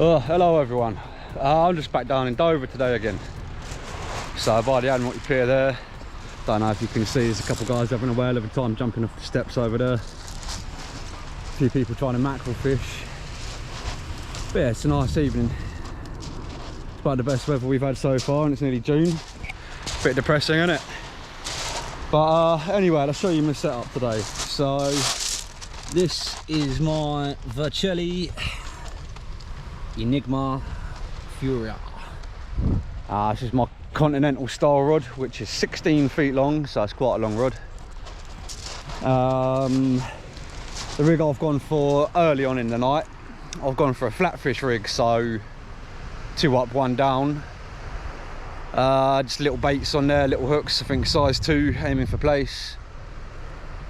Oh, hello everyone. I'm just back down in Dover today again. So by the Admiralty Pier there, don't know if you can see, there's a couple of guys having a whale of a time jumping off the steps over there. A few people trying to mackerel fish. But yeah, it's a nice evening. It's about the best weather we've had so far, and it's nearly June. Bit depressing, isn't it? But anyway, I'll show you my setup today. So this is my Vercelli Enygma Furia. This is my continental style rod, which is 16 feet long, so it's quite a long rod. The rig I've gone for early on in the night, I've gone for a flatfish rig, so 2 up, 1 down. Just little baits on there, little hooks, I think size 2, aiming for place.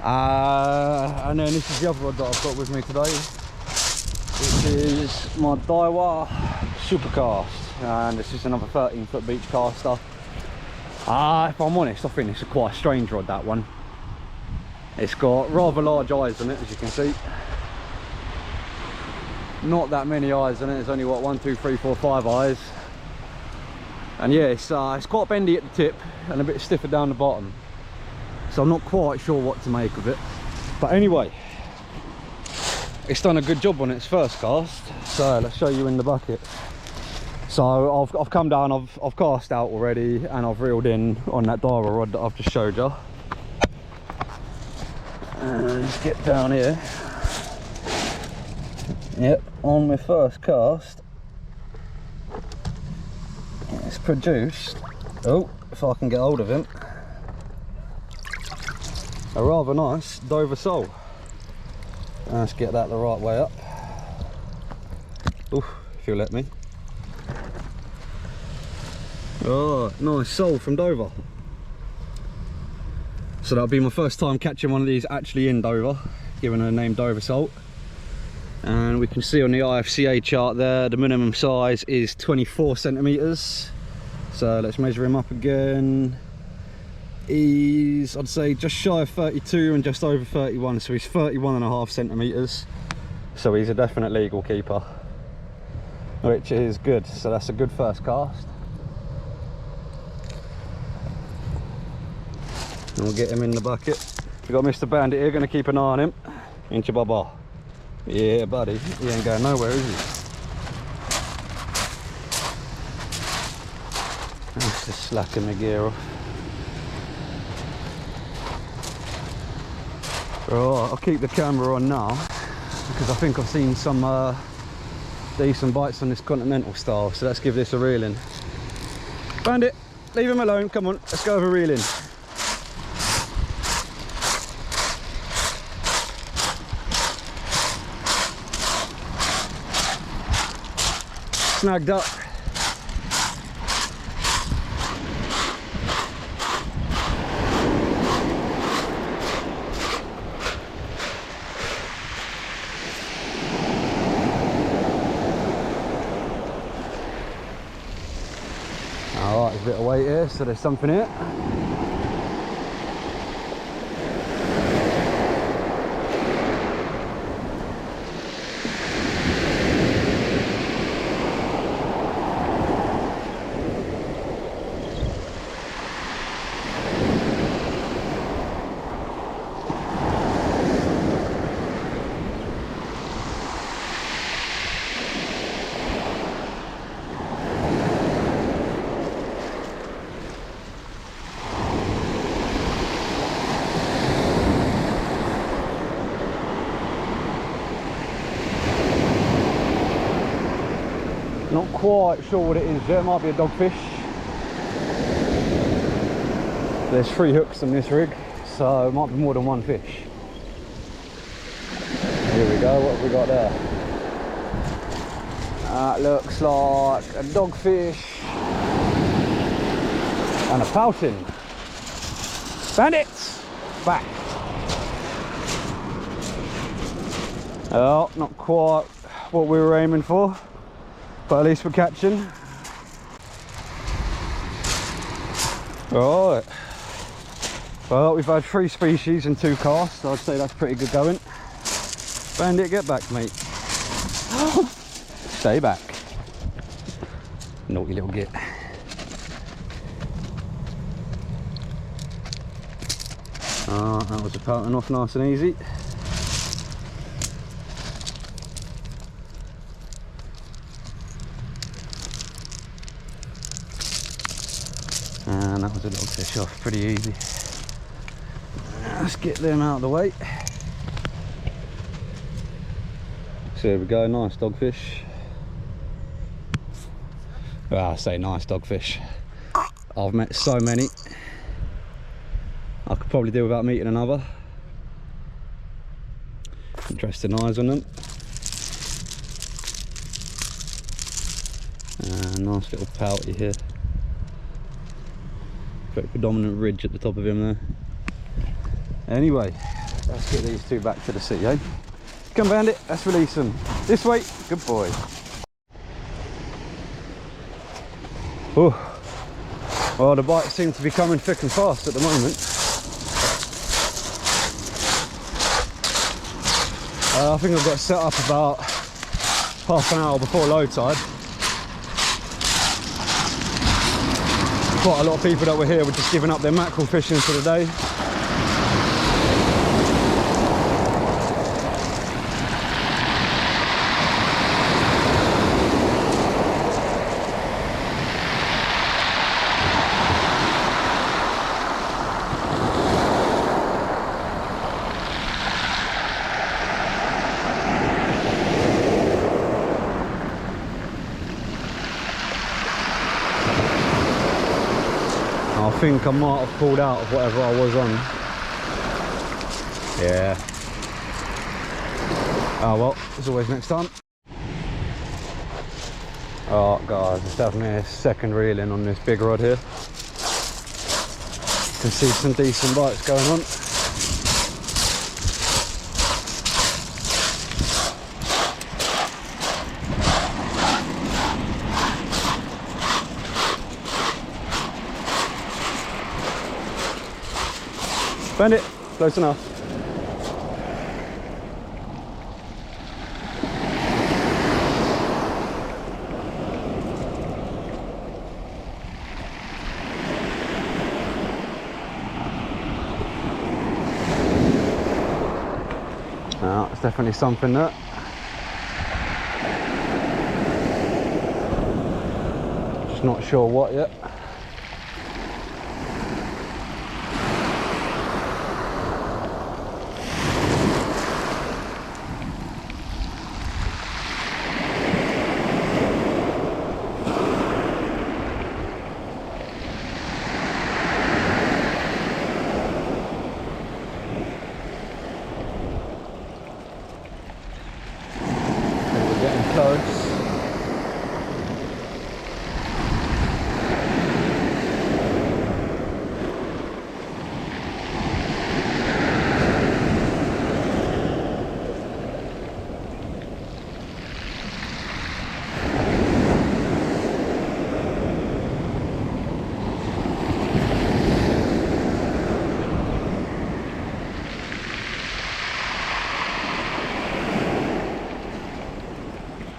And then this is the other rod that I've got with me today, which is my Daiwa supercast, and this is another 13-foot beach caster. If I'm honest, I think it's quite a strange rod, that one. It's got rather large eyes on it, as you can see. Not that many eyes on it, there's only what, 1, 2, 3, 4, 5 eyes. And yeah, it's quite bendy at the tip and a bit stiffer down the bottom, so I'm not quite sure what to make of it. But anyway, it's done a good job on its first cast, so let's show you in the bucket. So I've come down, I've cast out already, and I've reeled in on that Daiwa rod that I've just showed you. And let's get down here. Yep, on my first cast, it's produced, oh, if I can get hold of him, a rather nice Dover sole. Let's get that the right way up. Oof, if you'll let me. Oh, nice sole from Dover. So that'll be my first time catching one of these actually in Dover, given a name Dover salt. And we can see on the IFCA chart there, the minimum size is 24 centimeters. So let's measure him up again. He's, I'd say, just shy of 32 and just over 31, so he's 31.5 centimeters. So he's a definite legal keeper, which is good. So that's a good first cast. And we'll get him in the bucket. We've got Mr. Bandit here, going to keep an eye on him. Ain't you, Baba? Yeah, buddy. He ain't going nowhere, is he? Let's just slacking the gear off. Right, I'll keep the camera on now, because I think I've seen some decent bites on this continental style, so let's give this a reel in. Bandit, leave him alone, come on, let's go have a reel in. Snagged up. Alright, there's a bit of weight here, so there's something here. Not quite sure what it is yet, it might be a dogfish. There's 3 hooks on this rig, so it might be more than 1 fish. Here we go, what have we got there? That looks like a dogfish and a pouting. Bandits! Back! Oh, not quite what we were aiming for, but at least we're catching. Right. Well, we've had 3 species and 2 casts, so I'd say that's pretty good going. Bandit, get back, mate. Stay back. Naughty little git. That was a pattern off nice and easy. And that was a little fish off, pretty easy. Let's get them out of the way. So there we go, nice dogfish. Well, I say nice dogfish. I've met so many. I could probably do without meeting another. Interesting eyes on them. Nice little pouty here. Very predominant ridge at the top of him there. Anyway, let's get these two back to the sea, eh? Come Bandit, let's release them. This way, good boy. Oh, well, the bites seem to be coming thick and fast at the moment. I think I've got set up about half an hour before low tide. Quite a lot of people that were here were just giving up their mackerel fishing for the day. I think I might have pulled out of whatever I was on. Yeah. Oh well, there's always next time. Oh guys, it's having a second reeling on this big rod here. You can see some decent bites going on. Bandit, close enough. It's definitely something that. Just not sure what yet.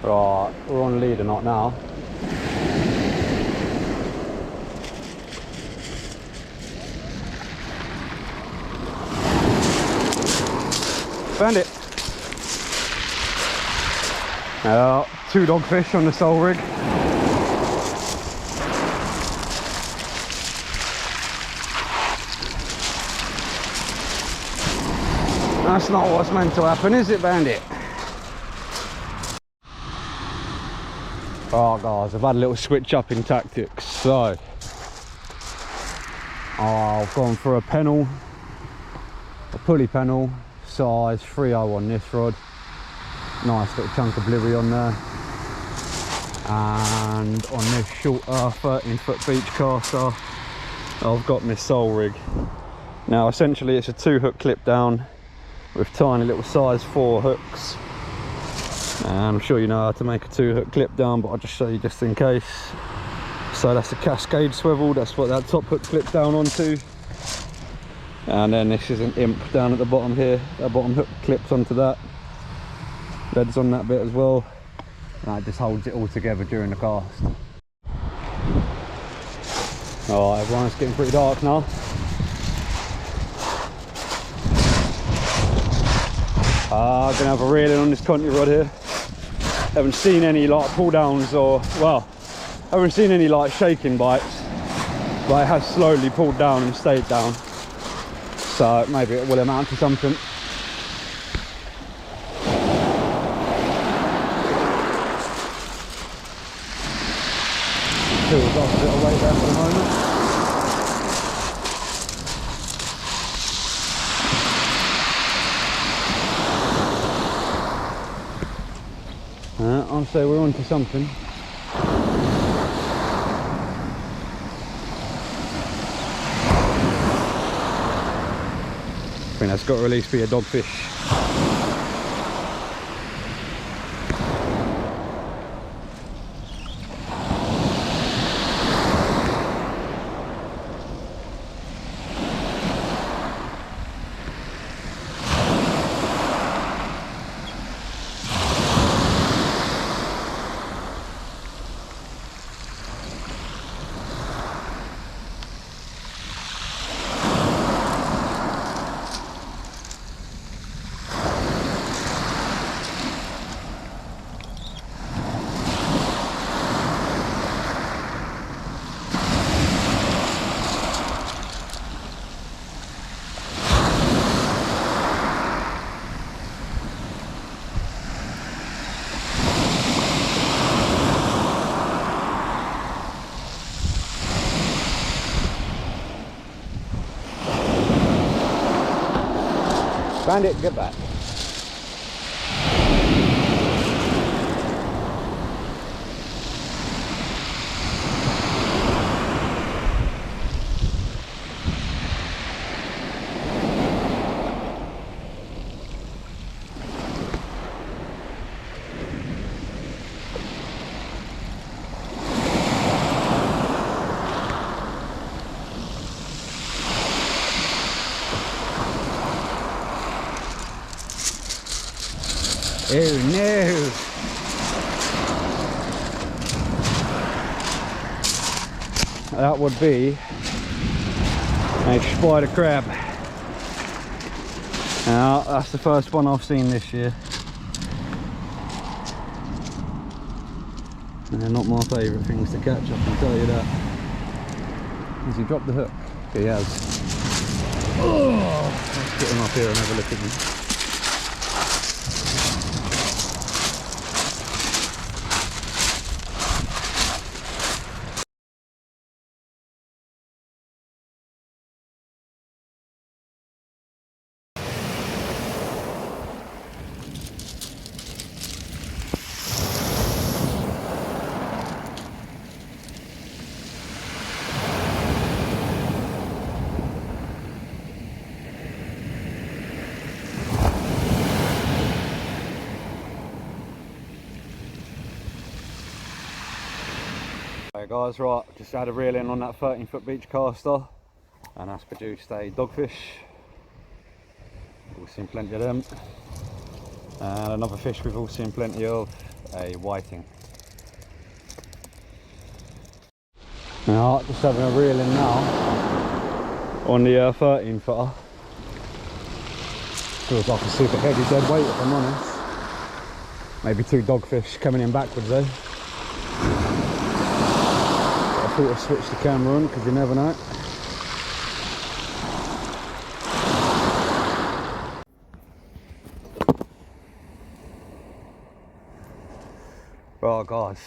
Right, we're on leader knot now. Found it. Two dogfish on the sole rig. That's not what's meant to happen, is it, Bandit? Oh guys, I've had a little switch up in tactics. So I've gone for a pennel, a pulley pennel, size 3/0 on this rod. Nice little chunk of bluey on there. And on this short 13-foot beach caster, I've got my sole rig. Now essentially it's a 2-hook clip down with tiny little size 4 hooks. And I'm sure you know how to make a 2-hook clip down, but I'll just show you just in case. So that's a cascade swivel, that's what that top hook clips down onto. And then this is an imp down at the bottom here. That bottom hook clips onto that. Lead's on that bit as well. And that just holds it all together during the cast. Alright everyone, it's getting pretty dark now. I'm gonna have a reel in on this country rod here. Haven't seen any like pull downs or, well, haven't seen any like shaking bites, but it has slowly pulled down and stayed down. So maybe it will amount to something. Feels off a bit of weight there for the moment. I'll say we're on to something. I think that's got to at least be a dogfish. Bandit, get back. Oh no! That would be a spider crab. Now that's the first one I've seen this year. They're not my favourite things to catch, I can tell you that. Has he dropped the hook? He has. Oh, let's get him up here and have a look at him. Hey guys, right, just had a reel in on that 13-foot beach caster and that's produced a dogfish. We've seen plenty of them. And another fish we've all seen plenty of, a whiting. Now, just having a reel in now on the 13 footer. Feels like a super heavy dead weight if I'm honest. Maybe 2 dogfish coming in backwards though. I thought I'd switch the camera on because you never know. Right guys,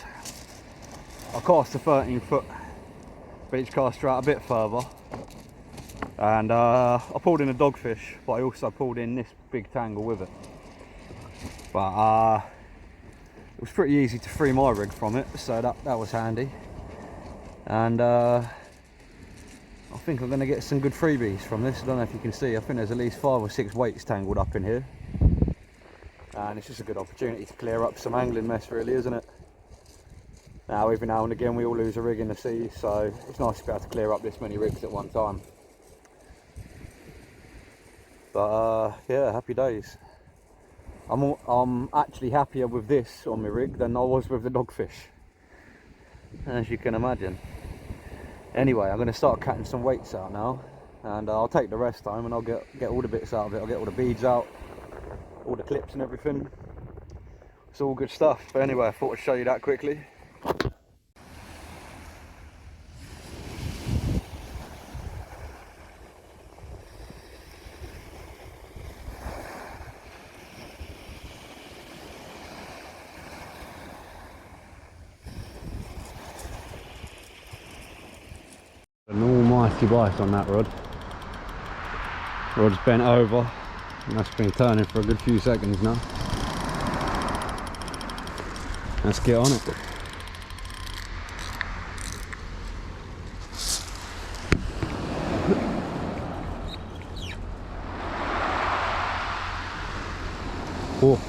I cast a 13-foot beach caster out a bit further and I pulled in a dogfish, but I also pulled in this big tangle with it. But it was pretty easy to free my rig from it, so that was handy. And I think I'm going to get some good freebies from this. I don't know if you can see, I think there's at least 5 or 6 weights tangled up in here. And it's just a good opportunity to clear up some angling mess really, isn't it? Now every now and again we all lose a rig in the sea, so it's nice to be able to clear up this many rigs at one time. But yeah, happy days. I'm actually happier with this on my rig than I was with the dogfish, as you can imagine. Anyway, I'm going to start cutting some weights out now, and I'll take the rest home and I'll get all the bits out of it. I'll get all the beads out, all the clips and everything. It's all good stuff. But anyway, I thought I'd show you that quickly. An almighty bite on that rod. Rod's bent over, and that's been turning for a good few seconds now. Let's get on it. Oh,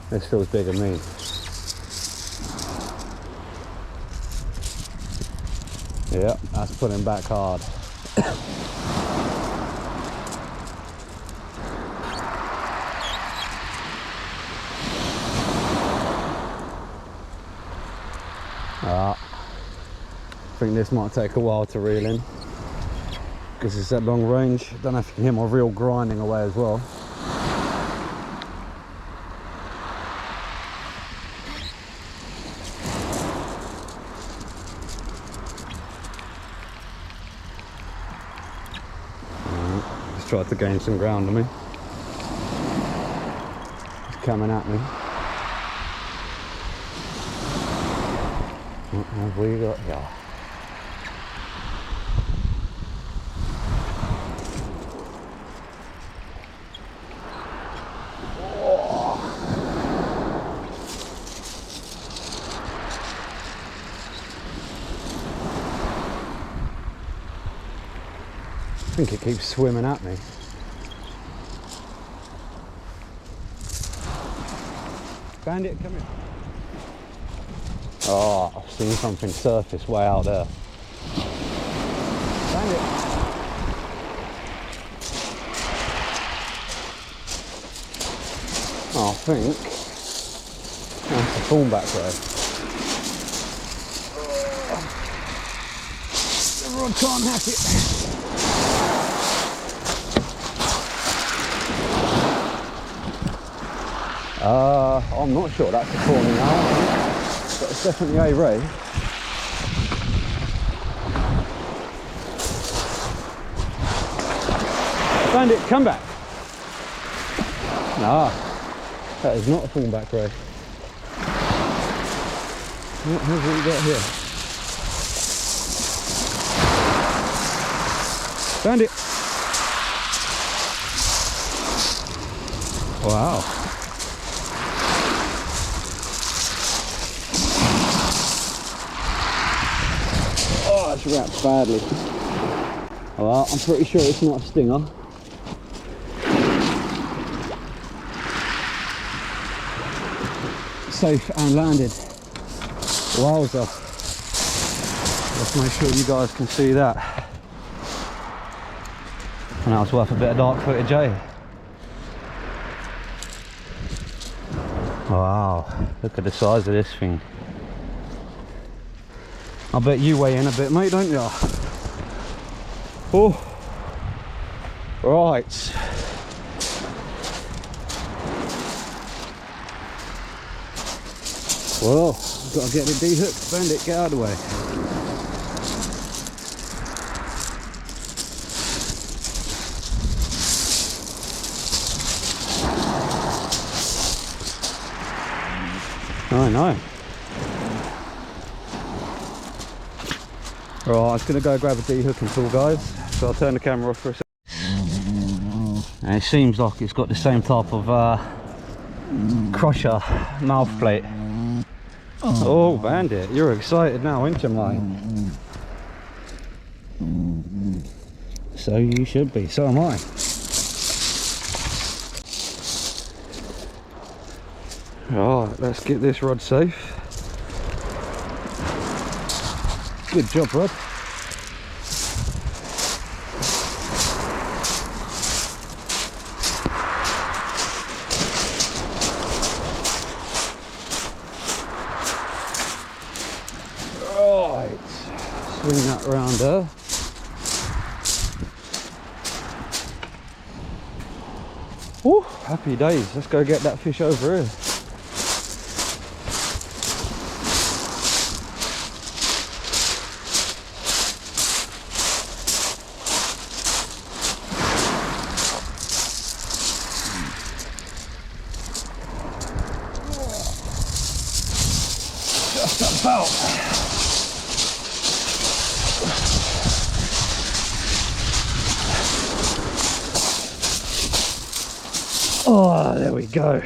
this feels bigger than me. Yeah, that's pulling back hard. I think this might take a while to reel in because it's at long range. Don't know if you can hear my reel grinding away as well. Just tried to gain some ground on me. It's coming at me. What have we got here? I think it keeps swimming at me. Bandit, come here. Oh, I've seen something surface way out there. Bandit. Oh, I think that's a thornback ray. The rod can't hack it. I'm not sure that's a corny now, but it's definitely a ray. Bandit, come back. Nah, that is not a thornback ray. What have we got here? Bandit. Wow. Oh, it's wrapped badly. Well, I'm pretty sure it's not a stinger. Safe and landed. Wowza. Let's make sure you guys can see that. And that was worth a bit of dark footage, eh? Wow, look at the size of this thing. I bet you weigh in a bit, mate, don't you? Oh, right. Well, I've got to get it de-hooked. Bandit, get out of the way. I know. Right, I was going to go grab a de-hooking tool, guys, so I'll turn the camera off for a second. And it seems like it's got the same type of crusher mouth plate. Oh, Bandit, you're excited now, aren't you, mate? So you should be, so am I. Right, let's get this rod safe. Good job, Rod. Right, swing that round there. Woo, happy days. Let's go get that fish over here. Just about. Oh, there we go.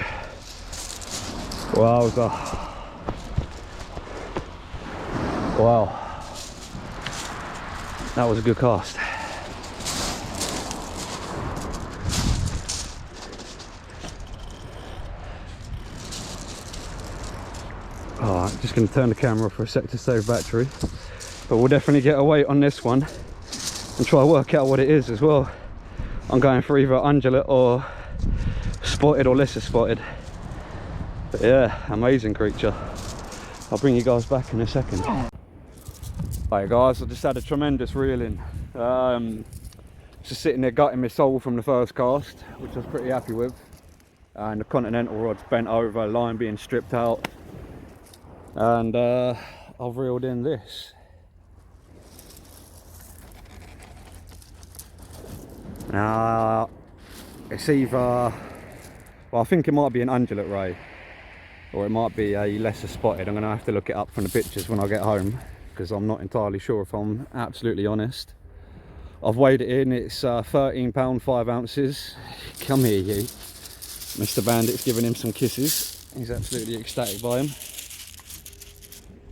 Wowza. Wow. That was a good cast. Alright, just going to turn the camera for a sec to save battery. But we'll definitely get a weight on this one and try to work out what it is as well. I'm going for either undulate or spotted or lesser spotted. But yeah, amazing creature. I'll bring you guys back in a second. Right guys, I just had a tremendous reeling. Just sitting there gutting my soul from the first cast, which I was pretty happy with. And the continental rod's bent over, line being stripped out. And I've reeled in this. Now, it's either, well, I think it might be an undulate ray, or it might be a lesser spotted. I'm going to have to look it up from the pictures when I get home, because I'm not entirely sure, if I'm absolutely honest. I've weighed it in, it's 13 pound 5 ounces. Come here, you. Mr. Bandit's giving him some kisses. He's absolutely ecstatic by him.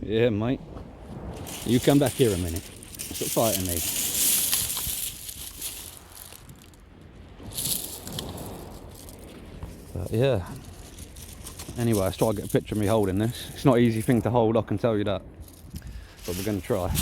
Yeah, mate. You come back here a minute. Stop fighting me. But yeah. Anyway, let's try to get a picture of me holding this. It's not an easy thing to hold, I can tell you that. But we're going to try.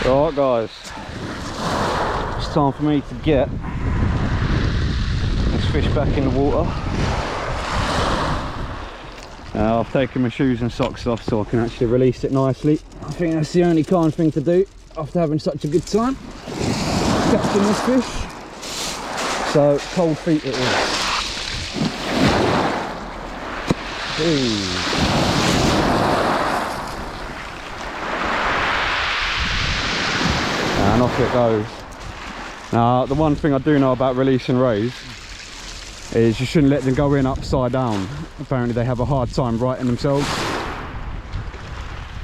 Right guys, it's time for me to get this fish back in the water. I've taken my shoes and socks off so I can actually release it nicely. I think that's the only kind thing to do after having such a good time catching this fish. So cold feet it is. Ooh. And off it goes. Now, the one thing I do know about releasing rays is you shouldn't let them go in upside down. Apparently they have a hard time righting themselves.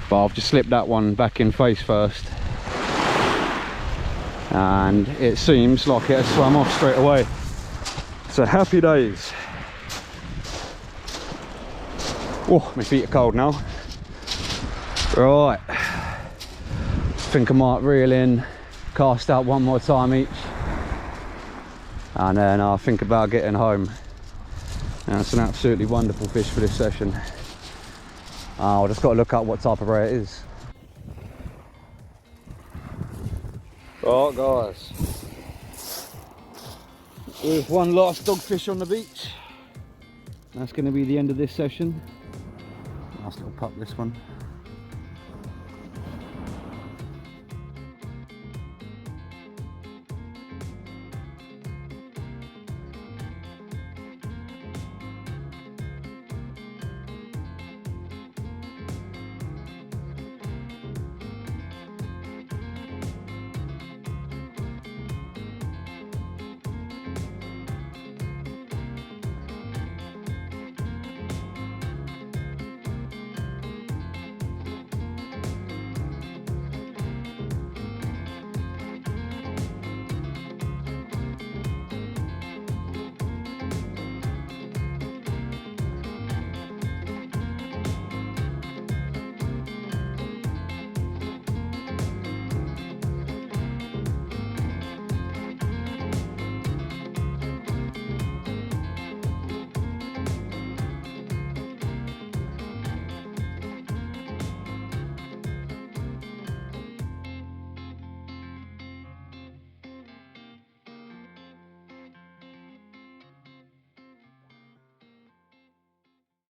But I've just slipped that one back in face first. And it seems like it has swam off straight away. So happy days. Oh, my feet are cold now. Right. I think I might reel in, cast out one more time each, and then I'll think about getting home. And it's an absolutely wonderful fish for this session. I've just got to look up what type of ray it is. Right guys, there's one last dogfish on the beach. That's going to be the end of this session. Nice little pup, this one.